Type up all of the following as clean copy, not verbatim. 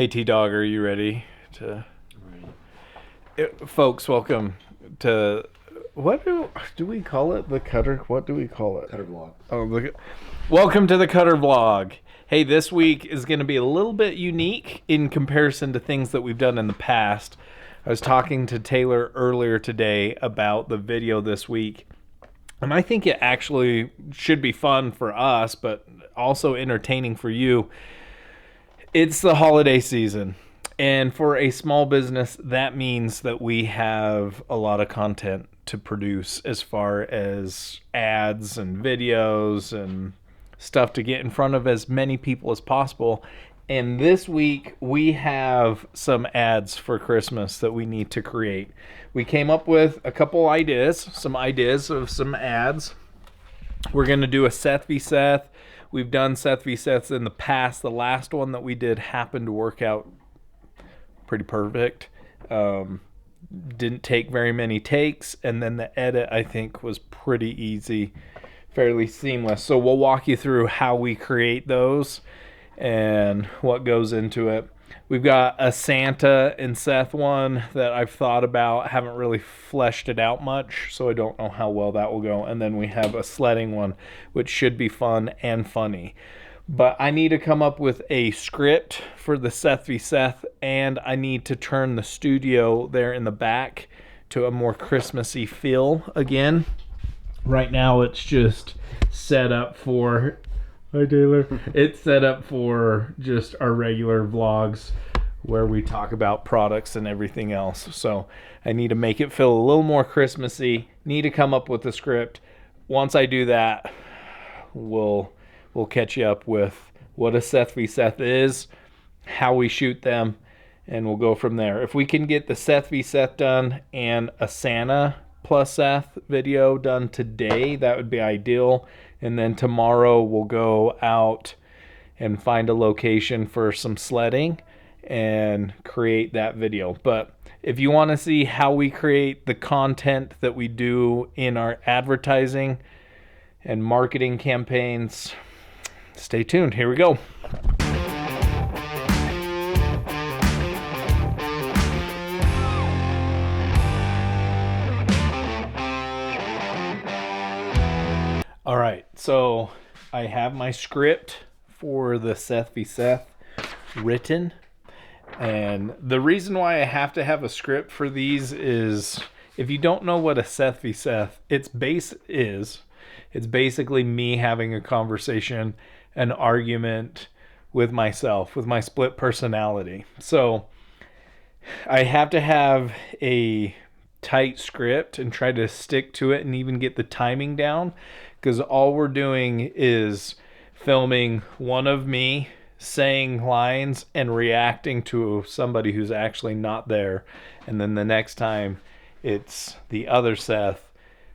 Hey T-Dog, are you ready to... Right. Folks, welcome to... What do we call it? The Cutter? What do we call it? Cutter vlog. Oh, welcome to the Cutter Vlog. Hey, this week is going to be a little bit unique in comparison to things that we've done in the past. I was talking to Taylor earlier today about the video this week, and I think it actually should be fun for us, but also entertaining for you. It's the holiday season, and for a small business, that means that we have a lot of content to produce as far as ads and videos and stuff to get in front of as many people as possible. And this week, we have some ads for Christmas that we need to create. We came up with a couple ideas, some ideas of some ads. We're going to do a Seth v. Seth. We've done Seth v. Seths in the past. The last one that we did happened to work out pretty perfect. Didn't take very many takes, and then the edit, I think, was pretty easy, fairly seamless. So we'll walk you through how we create those and what goes into it. We've got a Santa and Seth one that I've thought about, haven't really fleshed it out much, so I don't know how well that will go. And then we have a sledding one, which should be fun and funny. But I need to come up with a script for the Seth v. Seth, and I need to turn the studio there in the back to a more Christmassy feel again. Right now it's just set up for... Hi, Taylor. It's set up for just our regular vlogs where we talk about products and everything else. So I need to make it feel a little more Christmassy. Need to come up with a script. Once I do that, we'll catch you up with what a Seth v. Seth is, how we shoot them, and we'll go from there. If we can get the Seth v. Seth done and a Santa plus Seth video done today, that would be ideal. And then tomorrow we'll go out and find a location for some sledding and create that video. But if you want to see how we create the content that we do in our advertising and marketing campaigns, stay tuned. Here we go. All right, so I have my script for the Seth v. Seth written. And the reason why I have to have a script for these is, if you don't know what a Seth v. Seth, it's basically me having a conversation, an argument with myself, with my split personality. So I have to have a tight script and try to stick to it and even get the timing down, because all we're doing is filming one of me saying lines and reacting to somebody who's actually not there. And then the next time it's the other Seth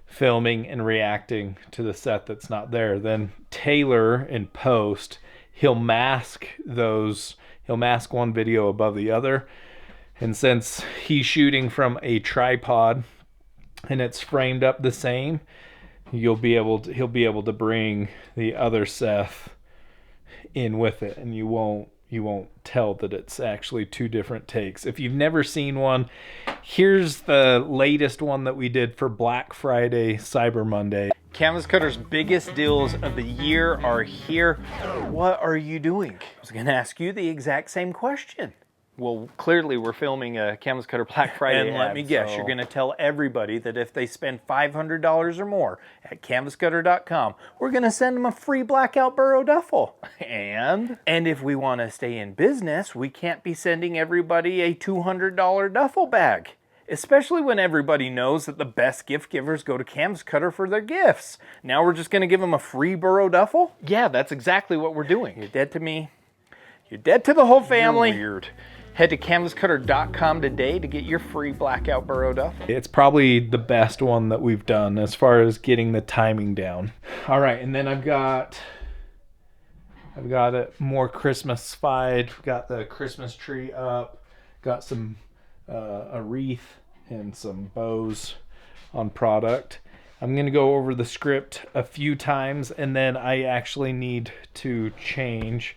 filming and reacting to the Seth that's not there. Then Taylor in post, he'll mask one video above the other. And since he's shooting from a tripod and it's framed up the same, he'll be able to bring the other Seth in with it, and you won't tell that it's actually two different takes. If you've never seen one, here's the latest one that we did for Black Friday, Cyber Monday. Canvas Cutter's biggest deals of the year are here. What are you doing? I was going to ask you the exact same question. Well, clearly we're filming a Canvas Cutter Black Friday And let me guess, you're going to tell everybody that if they spend $500 or more at canvascutter.com, we're going to send them a free blackout burrow duffel. And if we want to stay in business, we can't be sending everybody a $200 duffel bag. Especially when everybody knows that the best gift givers go to Canvas Cutter for their gifts. Now we're just going to give them a free burrow duffel? yeah, that's exactly what we're doing. You're dead to me. You're dead to the whole family. You're weird. Head to canvascutter.com today to get your free blackout burrow duffel. It's probably the best one that we've done as far as getting the timing down. All right, and then I've got it more Christmas-fied. Got the Christmas tree up. Got some a wreath and some bows on product. I'm going to go over the script a few times, and then I actually need to change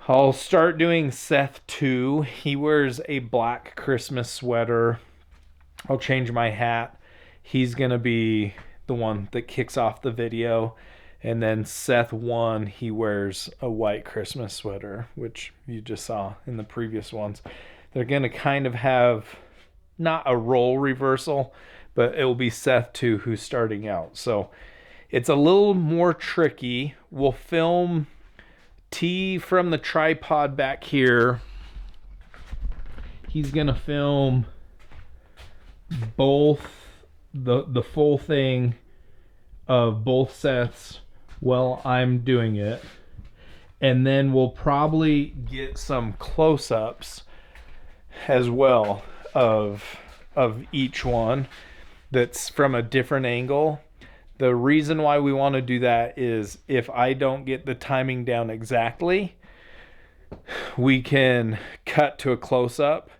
I'll start doing Seth 2. He wears a black Christmas sweater. I'll change my hat. He's going to be the one that kicks off the video. And then Seth 1, he wears a white Christmas sweater, which you just saw in the previous ones. They're going to kind of have not a role reversal, but it will be Seth 2 who's starting out. So it's a little more tricky. We'll film T from the tripod back here. He's going to film both the full thing of both Seths while I'm doing it, and then we'll probably get some close-ups as well of each one that's from a different angle. The reason why we want to do that is if I don't get the timing down exactly, we can cut to a close-up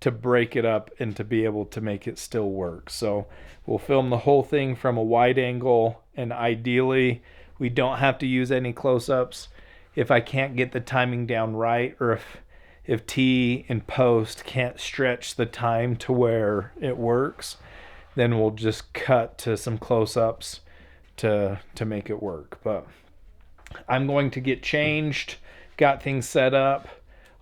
to break it up and to be able to make it still work. So we'll film the whole thing from a wide angle, and ideally we don't have to use any close-ups. If I can't get the timing down right, or if T in post can't stretch the time to where it works, then we'll just cut to some close-ups to make it work. But I'm going to get changed, got things set up.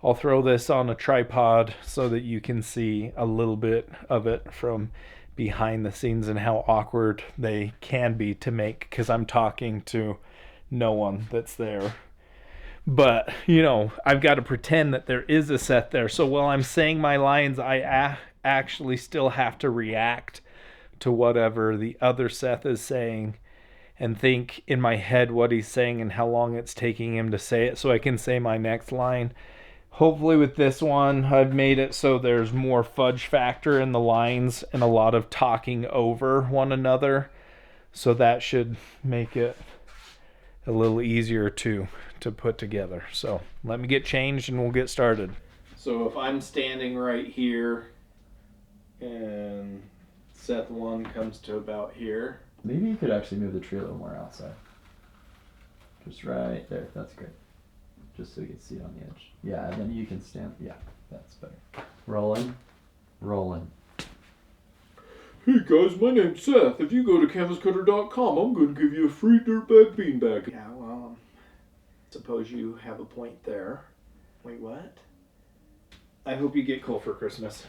I'll throw this on a tripod so that you can see a little bit of it from behind the scenes and how awkward they can be to make, because I'm talking to no one that's there. But, you know, I've got to pretend that there is a Seth there. So while I'm saying my lines, I actually still have to react to whatever the other Seth is saying and think in my head what he's saying and how long it's taking him to say it so I can say my next line. Hopefully with this one, I've made it so there's more fudge factor in the lines and a lot of talking over one another. So that should make it a little easier to put together. So let me get changed and we'll get started. So if I'm standing right here and Seth 1 comes to about here. Maybe you could actually move the tree a little more outside. Just right there. That's great. Just so you can see it on the edge. Yeah, and then you can stand. Yeah, that's better. Rolling. Rolling. Hey guys, my name's Seth. If you go to canvascutter.com, I'm going to give you a free dirtbag beanbag. Yeah, well, suppose you have a point there. Wait, what? I hope you get coal for Christmas.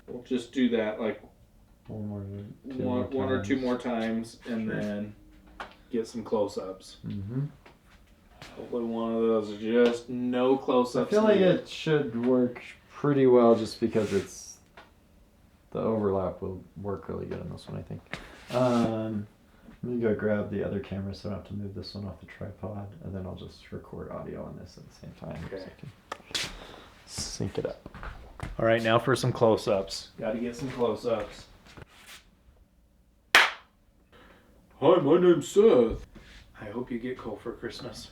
We'll just do that like one or two more times, and sure, then get some close-ups. Mm-hmm. Hopefully one of those is just no close-ups. I feel like it should work pretty well just because it's the overlap will work really good on this one, I think. Let me go grab the other camera so I don't have to move this one off the tripod, and then I'll just record audio on this at the same time. Okay. So I can sync it up. All right, now for some close-ups. Got to get some close-ups. Hi, my name's Seth. I hope you get coal for Christmas.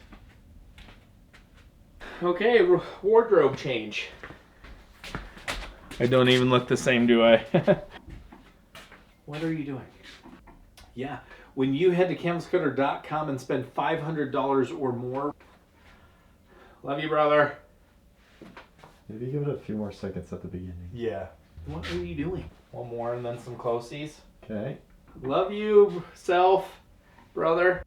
Okay, wardrobe change. I don't even look the same, do I? What are you doing? Yeah, when you head to canvascutter.com and spend $500 or more. Love you, brother. Maybe give it a few more seconds at the beginning. Yeah. What are you doing? One more and then some closies. Okay. Love you, self, brother.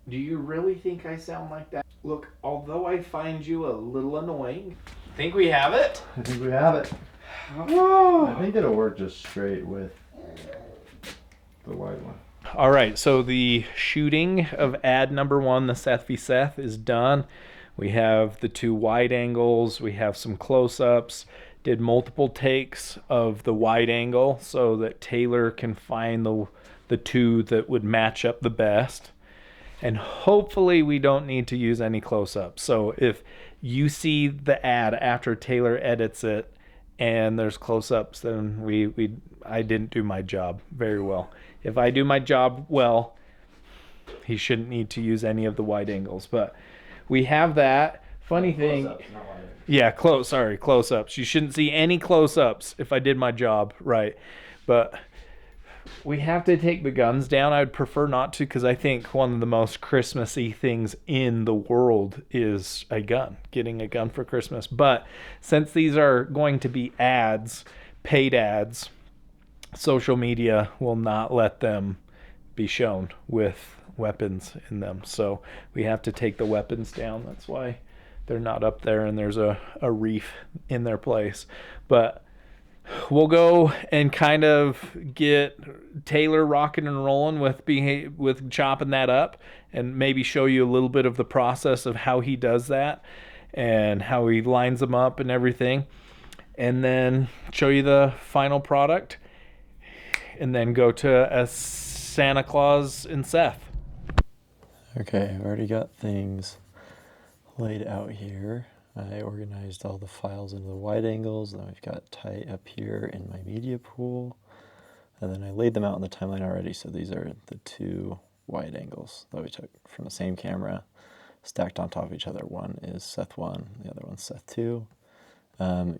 Do you really think I sound like that? Look, although I find you a little annoying, think we have it? I think we have it. Oh. I think it'll work just straight with the wide one. All right, so the shooting of ad number 1, the Seth v. Seth, is done. We have the 2 wide angles. We have some close-ups. Did multiple takes of the wide angle so that Taylor can find the 2 that would match up the best. And hopefully we don't need to use any close-ups. So if you see the ad after Taylor edits it and there's close-ups, then I didn't do my job very well. If I do my job well, he shouldn't need to use any of the wide angles. But we have that. Funny thing. Close-ups, not wide. Yeah, close-ups. You shouldn't see any close-ups if I did my job right. But We have to take the guns down. I'd prefer not to, because I think one of the most Christmassy things in the world is a gun, getting a gun for Christmas. But since these are going to be ads, paid ads, social media will not let them be shown with weapons in them. So we have to take the weapons down. That's why they're not up there, and there's a reef in their place. But we'll go and kind of get Taylor rocking and rolling with chopping that up, and maybe show you a little bit of the process of how he does that and how he lines them up and everything, and then show you the final product, and then go to a Santa Claus and Seth. Okay, I've already got things laid out here. I organized all the files into the wide angles, and then we've got Ty up here in my media pool, and then I laid them out in the timeline already. So these are the 2 wide angles that we took from the same camera, stacked on top of each other. One is Seth 1, the other one's Seth 2.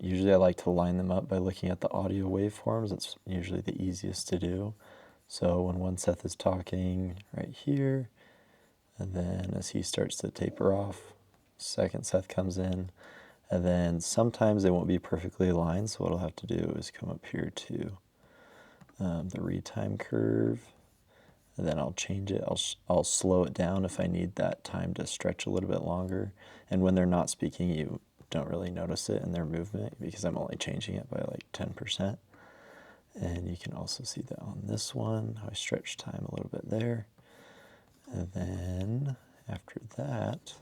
Usually I like to line them up by looking at the audio waveforms. It's usually the easiest to do. So when one Seth is talking right here, and then as he starts to taper off, second Seth comes in, and then sometimes they won't be perfectly aligned, so what I'll have to do is come up here to the retime curve, and then I'll change it. I'll slow it down if I need that time to stretch a little bit longer, and when they're not speaking, you don't really notice it in their movement because I'm only changing it by like 10%. And you can also see that on this one, how I stretch time a little bit there. And then after that,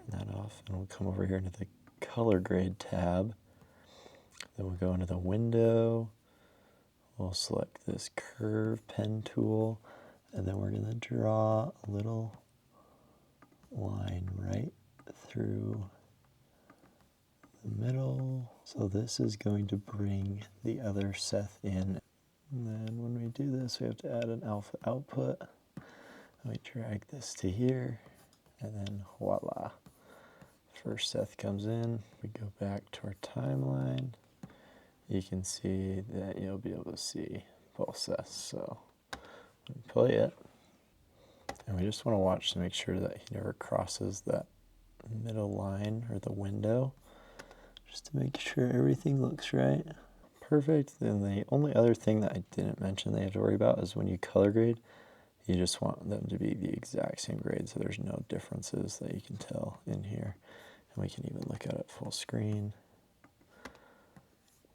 that off, and we'll come over here into the color grade tab. Then we'll go into the window. We'll select this curve pen tool, and then we're going to draw a little line right through the middle. So this is going to bring the other Seth in. And then when we do this, we have to add an alpha output. We drag this to here, and then voila. First Seth comes in, we go back to our timeline. You can see that you'll be able to see both Seths. So we play it, and we just want to watch to make sure that he never crosses that middle line or the window, just to make sure everything looks right. Perfect. Then the only other thing that I didn't mention that you have to worry about is when you color grade, you just want them to be the exact same grade, so there's no differences that you can tell in here. And we can even look at it full screen.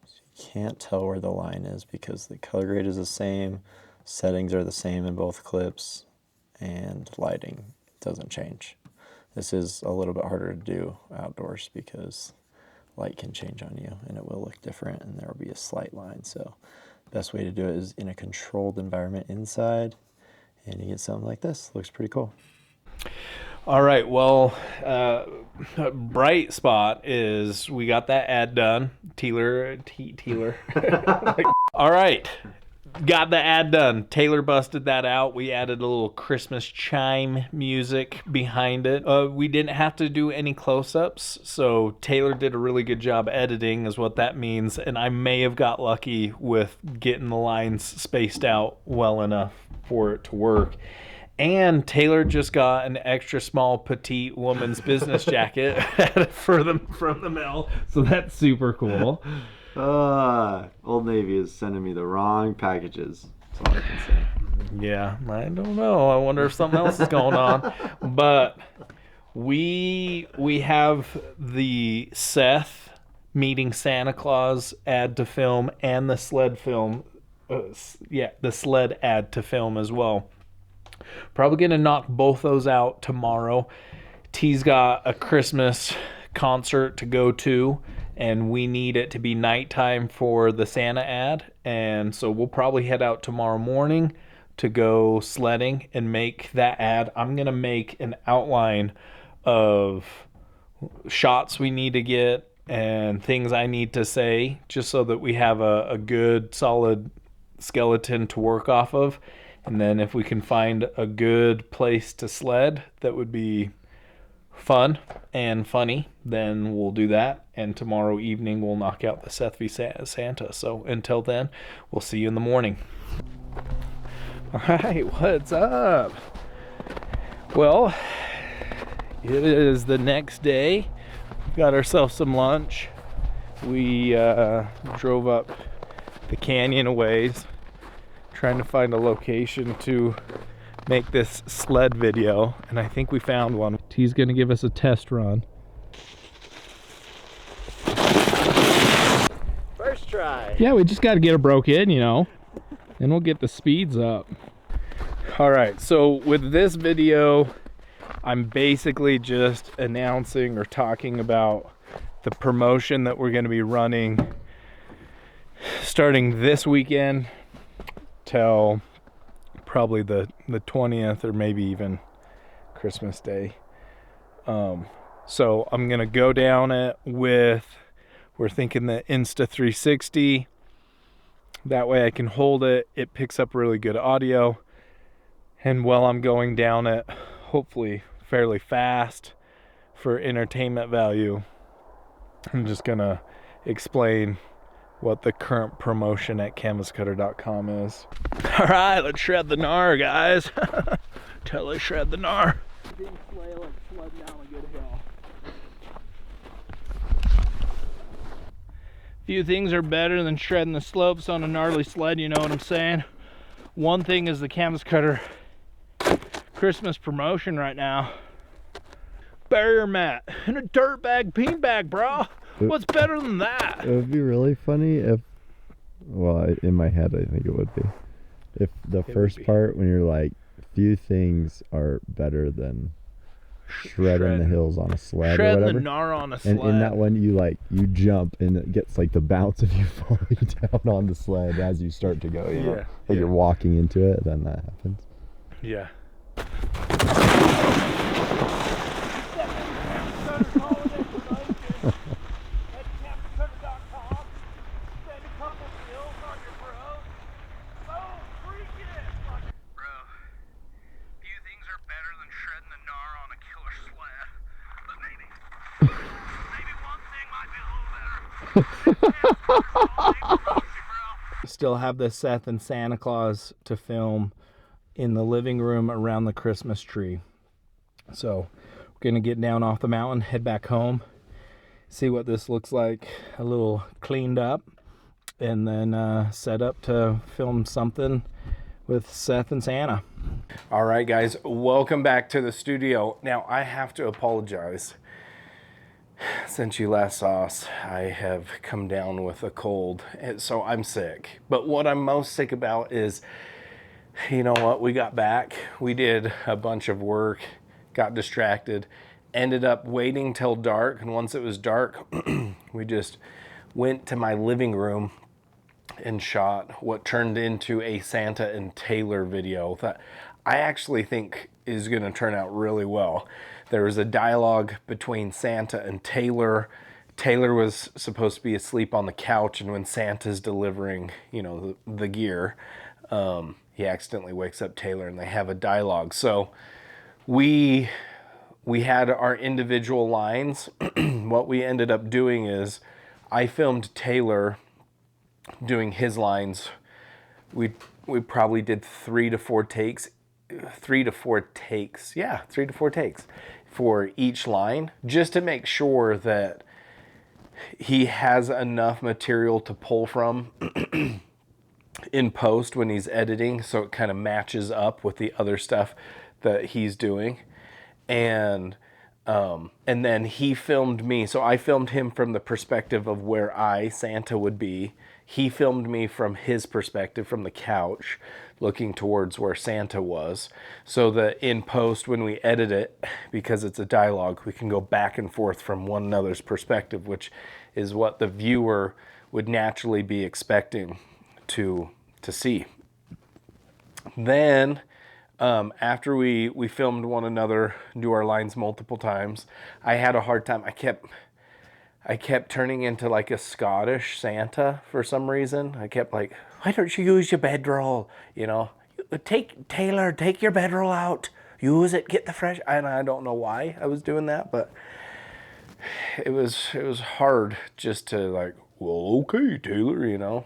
So you can't tell where the line is because the color grade is the same, settings are the same in both clips, and lighting doesn't change. This is a little bit harder to do outdoors because light can change on you and it will look different, and there will be a slight line. So best way to do it is in a controlled environment inside, and you get something like this. Looks pretty cool. All right, well, bright spot is we got that ad done. Taylor. All right, got the ad done. Taylor busted that out. We added a little Christmas chime music behind it. We didn't have to do any close-ups, so Taylor did a really good job editing is what that means, and I may have got lucky with getting the lines spaced out well enough for it to work. And Taylor just got an extra small petite woman's business jacket from the mail, so that's super cool. Old Navy is sending me the wrong packages. That's all I can say. Yeah, I don't know. I wonder if something else is going on. But we have the Seth meeting Santa Claus ad to film and the sled film. The sled ad to film as well. Probably going to knock both those out tomorrow. T's got a Christmas concert to go to, and we need it to be nighttime for the Santa ad. And so we'll probably head out tomorrow morning to go sledding and make that ad. I'm going to make an outline of shots we need to get and things I need to say, just so that we have a good, solid skeleton to work off of. And then if we can find a good place to sled, that would be fun and funny, then we'll do that. And tomorrow evening we'll knock out the Seth v. Santa. So until then, we'll see you in the morning. All right, what's up? Well, it is the next day. Got ourselves some lunch. We drove up the canyon a ways, trying to find a location to make this sled video, and I think we found one. He's gonna give us a test run. First try. Yeah, we just got to get it broke in, you know, and we'll get the speeds up. All right, so with this video, I'm basically just announcing or talking about the promotion that we're going to be running starting this weekend till probably the 20th or maybe even Christmas Day. So I'm going to go down it with, we're thinking the Insta 360. That way I can hold it. It picks up really good audio. And while I'm going down it, hopefully fairly fast for entertainment value, I'm just going to explain what the current promotion at canvascutter.com is. All right, let's shred the gnar, guys. Till I shred the gnar. Few things are better than shredding the slopes on a gnarly sled, you know what I'm saying? One thing is the Canvas Cutter Christmas promotion right now. Barrier mat and a dirt bag beanbag, bro. What's better than that? It would be really funny if, well, in my head I think it would be, if the first part when you're like, few things are better than shredding the hills on a sled or whatever. The gnar on a sled. And in that one you jump and it gets like the bounce of you falling down on the sled as you start to go, you know? Like you're walking into it, then that happens. Yeah. Still have the Seth and Santa Claus to film in the living room around the Christmas tree. So we're gonna get down off the mountain, head back home, see what this looks like a little cleaned up, and then set up to film something with Seth and Santa. All right, guys, welcome back to the studio. Now I have to apologize. Since you last saw us, I have come down with a cold, and so I'm sick. But what I'm most sick about is, you know what, we got back, we did a bunch of work, got distracted, ended up waiting till dark, and once it was dark, we just went to my living room and shot what turned into a Santa and Taylor video that I actually think is going to turn out really well. There was a dialogue between Santa and Taylor. Taylor was supposed to be asleep on the couch, and when Santa's delivering, you know, the gear, he accidentally wakes up Taylor, and they have a dialogue. So we had our individual lines. What we ended up doing is I filmed Taylor doing his lines. We probably did 3 to 4 takes. 3 to 4 takes. Yeah, 3 to 4 takes for each line, just to make sure that he has enough material to pull from in post when he's editing, so it kind of matches up with the other stuff that he's doing. And then he filmed me. So I filmed him from the perspective of where Santa, would be. He filmed me from his perspective, from the couch, looking towards where Santa was, so that in post, when we edit it, because it's a dialogue, we can go back and forth from one another's perspective, which is what the viewer would naturally be expecting to see. Then, after we filmed one another do our lines multiple times, I had a hard time. I kept turning into like a Scottish Santa for some reason. I kept like, why don't you use your bedroll? You know, take your bedroll out. use it, get the fresh. And I don't know why I was doing that, but it was hard just to like, well, okay, Taylor, you know.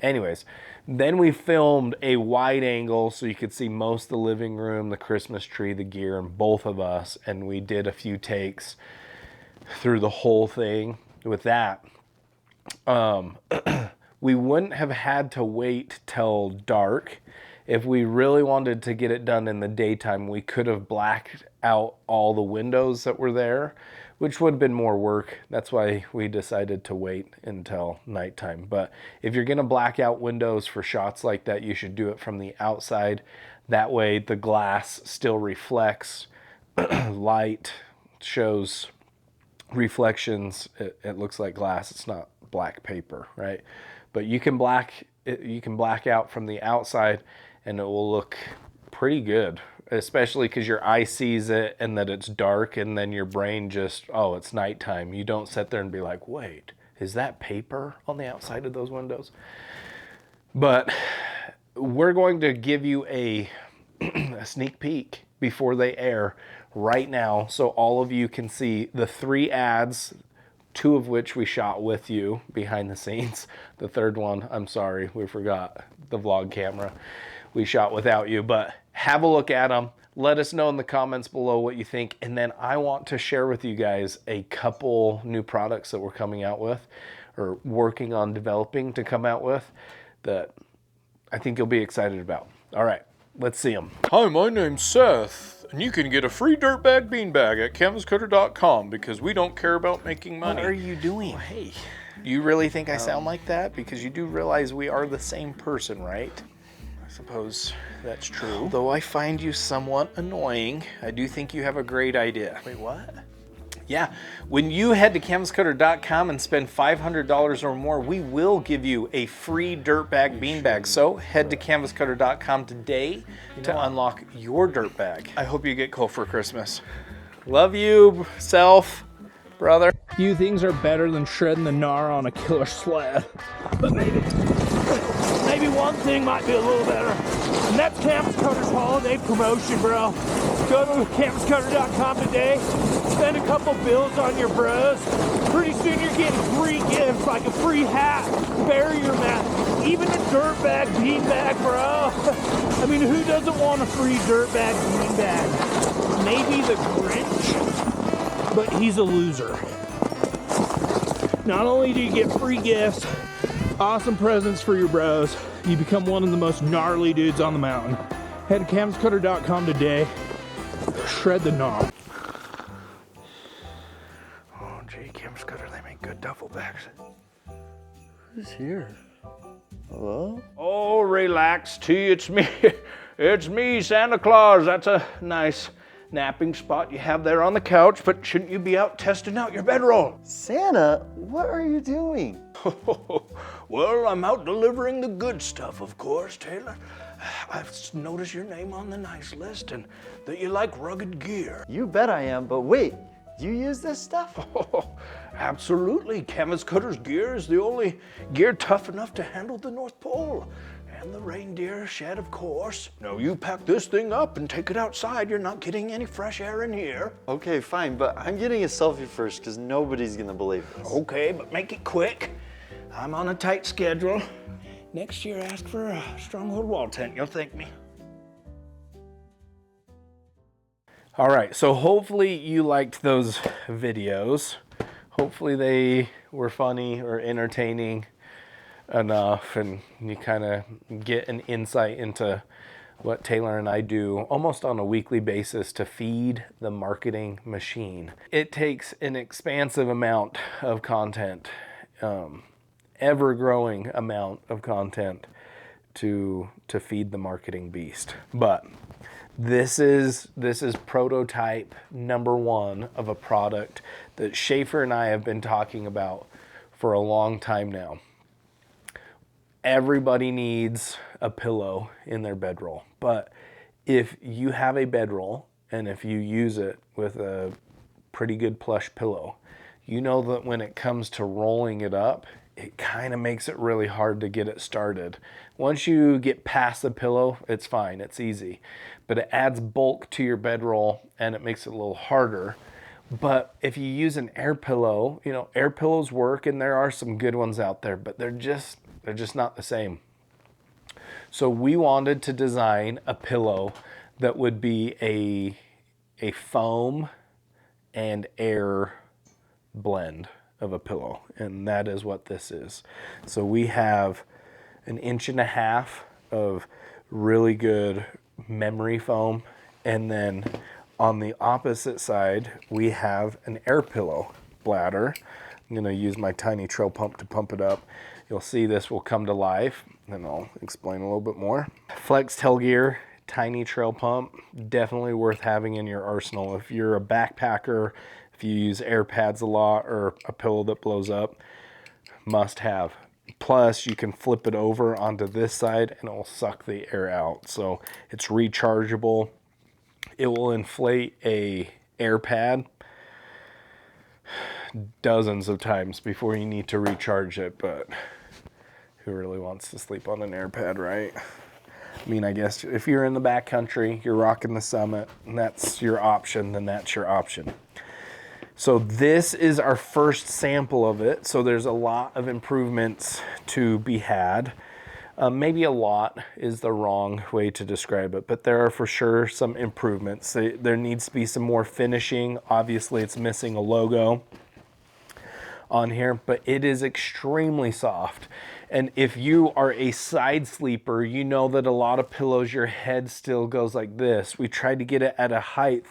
Anyways, then we filmed a wide angle so you could see most of the living room, the Christmas tree, the gear, and both of us. And we did a few takes through the whole thing with that. We wouldn't have had to wait till dark. If we really wanted to get it done in the daytime, we could have blacked out all the windows that were there, which would have been more work. That's why we decided to wait until nighttime. But if you're gonna black out windows for shots like that, you should do it from the outside. That way the glass still reflects light, shows reflections. It looks like glass, it's not black paper, right? But you can black out from the outside and it will look pretty good, especially because your eye sees it and that it's dark, and then your brain just, oh, it's nighttime. You don't sit there and be like, wait, is that paper on the outside of those windows? But we're going to give you a sneak peek before they air right now, so all of you can see the 3 ads, 2 of which we shot with you behind the scenes. The third one, I'm sorry, we forgot the vlog camera. We shot without you, but have a look at them. Let us know in the comments below what you think. And then I want to share with you guys a couple new products that we're coming out with, or working on developing to come out with, that I think you'll be excited about. All right, let's see them. Hi, my name's Seth, and you can get a free dirtbag beanbag at canvascutter.com because we don't care about making money. What are you doing? Hey, you really think I sound like that? Because you do realize we are the same person, right? I suppose that's true. Though I find you somewhat annoying, I do think you have a great idea. Wait, what? Yeah, when you head to canvascutter.com and spend $500 or more, we will give you a free dirtbag beanbag. So head to canvascutter.com today to unlock your dirtbag. I hope you get coal for Christmas. Love you, self, brother. Few things are better than shredding the gnar on a killer sled, but maybe one thing might be a little better, and that's Canvas Cutter's holiday promotion, bro. Go to canvascutter.com today, spend a couple bills on your bros. Pretty soon you're getting free gifts like a free hat, barrier mat, even a dirtbag beanbag, bro. I mean, who doesn't want a free dirtbag beanbag? Maybe the Grinch, but he's a loser. Not only do you get free gifts, awesome presents for your bros, you become one of the most gnarly dudes on the mountain. Head to canvascutter.com today, shred the knob. Oh, gee, Canvas Cutter, they make good duffel bags. Who's here? Hello? Oh, relax, T, it's me. It's me, Santa Claus. That's a nice napping spot you have there on the couch, but shouldn't you be out testing out your bedroll? Santa, what are you doing? Well, I'm out delivering the good stuff, of course, Taylor. I've noticed your name on the nice list and that you like rugged gear. You bet I am, but wait, you use this stuff? Oh, absolutely. Canvas Cutter's gear is the only gear tough enough to handle the North Pole. And the reindeer shed, of course. Now you pack this thing up and take it outside. You're not getting any fresh air in here. Okay, fine, but I'm getting a selfie first because nobody's gonna believe this. Okay, but make it quick. I'm on a tight schedule. Next year, ask for a Stronghold wall tent. You'll thank me. All right, so hopefully you liked those videos. Hopefully they were funny or entertaining enough, and you kind of get an insight into what Taylor and I do almost on a weekly basis to feed the marketing machine. It takes an expansive amount of content, ever-growing amount of content to feed the marketing beast. But this is prototype #1 of a product that Schaefer and I have been talking about for a long time now. Everybody needs a pillow in their bedroll, but if you have a bedroll and if you use it with a pretty good plush pillow, you know that when it comes to rolling it up, it kind of makes it really hard to get it started. Once you get past the pillow, it's fine, it's easy. But it adds bulk to your bedroll and it makes it a little harder. But if you use an air pillow, you know, air pillows work and there are some good ones out there, but they're just not the same. So we wanted to design a pillow that would be a foam and air blend of a pillow, and that is what this is. So we have 1.5 inches of really good memory foam, and then on the opposite side we have an air pillow bladder. I'm going to use my tiny trail pump to pump it up. You'll see this will come to life, and I'll explain a little bit more. Flex tail gear, tiny trail pump, definitely worth having in your arsenal. If you're a backpacker, if you use air pads a lot or a pillow that blows up, must have. Plus, you can flip it over onto this side and it will suck the air out. So it's rechargeable. It will inflate a air pad dozens of times before you need to recharge it, but who really wants to sleep on an air pad, right? I mean, I guess if you're in the backcountry, you're rocking the Summit, and that's your option, then that's your option. So this is our first sample of it. So there's a lot of improvements to be had. Maybe a lot is the wrong way to describe it, but there are for sure some improvements. There needs to be some more finishing. Obviously, it's missing a logo on here, but it is extremely soft. And if you are a side sleeper, you know that a lot of pillows, your head still goes like this. We tried to get it at a height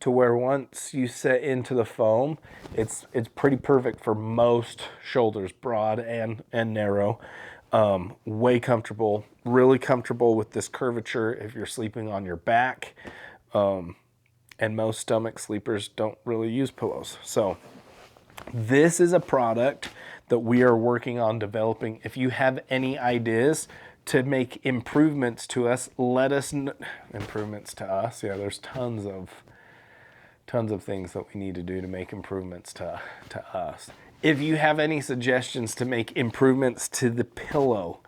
to where once you set into the foam, it's pretty perfect for most shoulders, broad and narrow. Way comfortable, really comfortable with this curvature if you're sleeping on your back. And most stomach sleepers don't really use pillows. So this is a product that we are working on developing. If you have any ideas to make improvements to us, let us know. Improvements to us? Yeah, there's tons of things that we need to do to make improvements to us. If you have any suggestions to make improvements to the pillow,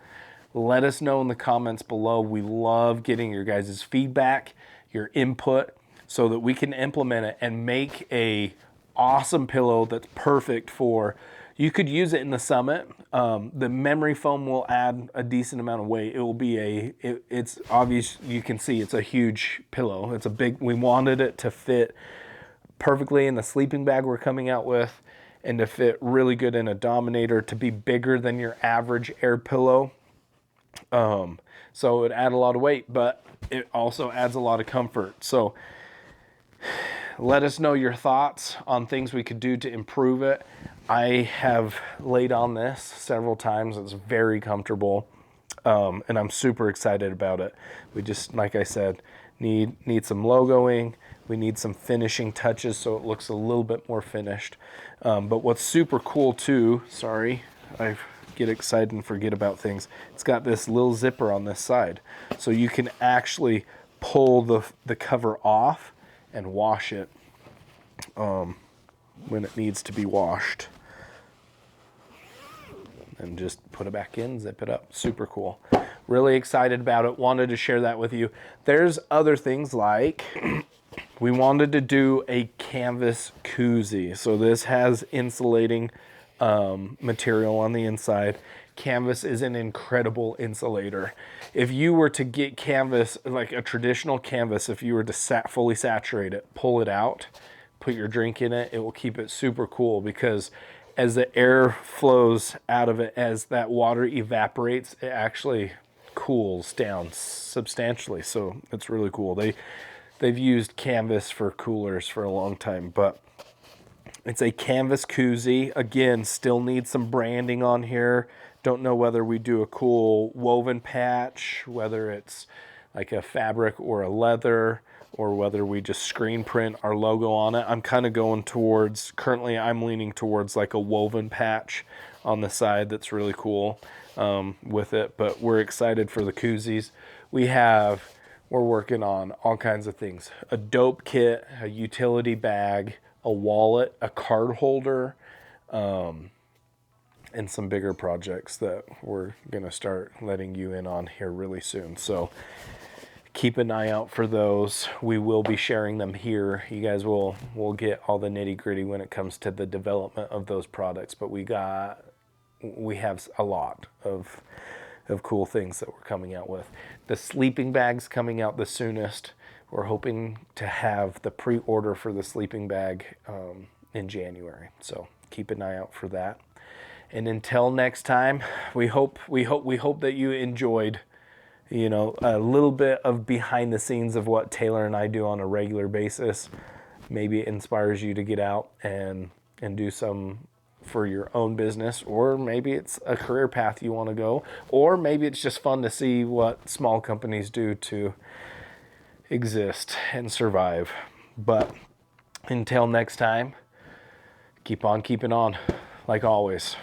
let us know in the comments below. We love getting your guys' feedback, your input, so that we can implement it and make a awesome pillow that's perfect for, you could use it in the Summit. The memory foam will add a decent amount of weight. It will be it's obvious, you can see it's a huge pillow. It's a big, we wanted it to fit perfectly in the sleeping bag we're coming out with, and to fit really good in a Dominator, to be bigger than your average air pillow. So it add a lot of weight, but it also adds a lot of comfort. So let us know your thoughts on things we could do to improve it. I have laid on this several times. It's very comfortable, and I'm super excited about it. We just, like I said, need some logoing. We need some finishing touches so it looks a little bit more finished. But what's super cool too, sorry, I get excited and forget about things. It's got this little zipper on this side. So you can actually pull the cover off and wash it when it needs to be washed. And just put it back in, zip it up. Super cool. Really excited about it. Wanted to share that with you. There's other things like we wanted to do a canvas koozie. So this has insulating material on the inside. Canvas is an incredible insulator. If you were to get canvas, like a traditional canvas, if you were to fully saturate it, pull it out, put your drink in it, it will keep it super cool, because as the air flows out of it, as that water evaporates, it actually cools down substantially. So it's really cool. They've used canvas for coolers for a long time, but it's a canvas koozie. Again, still needs some branding on here. Don't know whether we do a cool woven patch, whether it's like a fabric or a leather, or whether we just screen print our logo on it. I'm kind of going towards, currently I'm leaning towards like a woven patch on the side that's really cool with it, but we're excited for the koozies. We're working on all kinds of things. A dope kit, a utility bag, a wallet, a card holder, and some bigger projects that we're going to start letting you in on here really soon. So keep an eye out for those. We will be sharing them here. You guys will get all the nitty gritty when it comes to the development of those products, but we have a lot of cool things that we're coming out with. The sleeping bag's coming out the soonest. We're hoping to have the pre-order for the sleeping bag in January. So keep an eye out for that. And until next time, we hope that you enjoyed, you know, a little bit of behind the scenes of what Taylor and I do on a regular basis. Maybe it inspires you to get out and do some for your own business, or maybe it's a career path you want to go, or maybe it's just fun to see what small companies do to exist and survive. But until next time, keep on keeping on, like always.